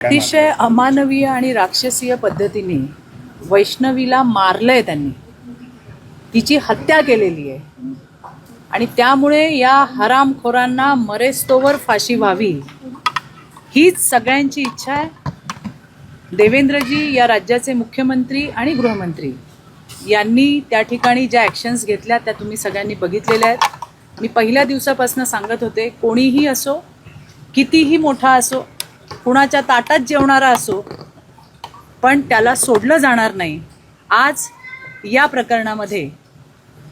अतिशय अमानवीय आणि राक्षसीय पद्धतीने वैष्णवीला मारलंय त्यांनी, तिची हत्या केलेली आहे आणि त्यामुळे या हरामखोरांना मरेस्तोवर फाशी व्हावी हीच सगळ्यांची इच्छा आहे। देवेंद्रजी या राज्याचे मुख्यमंत्री आणि गृहमंत्री यांनी त्या ठिकाणी ज्या ॲक्शन्स घेतल्या त्या तुम्ही सगळ्यांनी बघितलेल्या आहेत। मी पहिल्या दिवसापासून सांगत होते, कोणीही असो, कितीही मोठा असो, कुणाच्या ताटात जेवणारा असो, पण त्याला सोडलं जाणार नाही। आज या प्रकरणामध्ये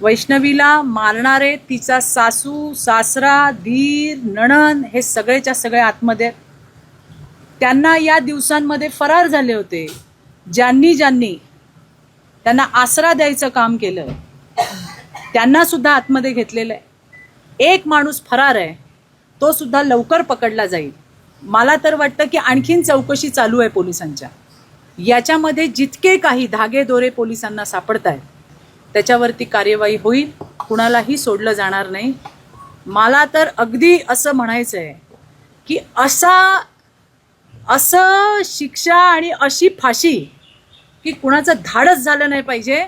वैष्णवीला मारणारे तिचा सासू, सासरा, धीर, नणंद हे सगळेच्या सगळे आतमध्ये आहेत। त्यांना या दिवसांमध्ये फरार झाले होते ज्यांनी त्यांना आसरा द्यायचं काम केलं, त्यांना सुद्धा आतमध्ये घेतलेलं आहे। एक माणूस फरार आहे, तो सुद्धा लवकर पकडला जाईल। मला तर वाटतं की आणखीन चौकशी चालू आहे पोलिसांच्या। याच्यामध्ये जितके काही धागेदोरे पोलिसांना सापडत आहेत त्याच्यावरती कार्यवाही होईल, कुणालाही सोडलं जाणार नाही। मला तर अगदी असं म्हणायचं आहे की असं शिक्षा आणि अशी फाशी की कुणाचं धाडस झालं नाही पाहिजे।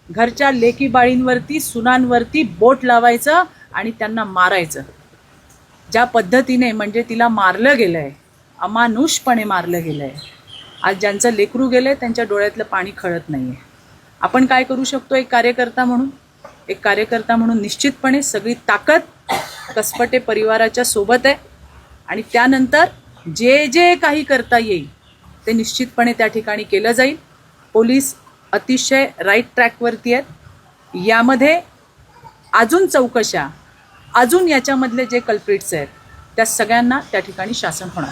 घरच्या लेकी बाळींवरती, सुनांवरती बोट लावायचं आणि त्यांना मारायचं। ज्या पद्धतीने म्हणजे तिला मारलं गेलं आहे, अमानुषपणे मारलं गेलं आहे। आज ज्यांचं लेकरू गेलं आहे त्यांच्या डोळ्यातलं पाणी खळत नाही आहे। आपण काय करू शकतो एक कार्यकर्ता म्हणून निश्चितपणे सगळी ताकद कसपटे परिवाराच्या सोबत आहे आणि त्यानंतर जे जे काही करता येईल ते निश्चितपणे त्या ठिकाणी केलं जाईल। पोलीस अतिशय राईट ट्रॅकवरती आहेत। यामध्ये अजून चौकशा, अजून याच्यामधले जे कल्प्रिट्स आहेत त्या सगळ्यांना त्या ठिकाणी शासन होणार।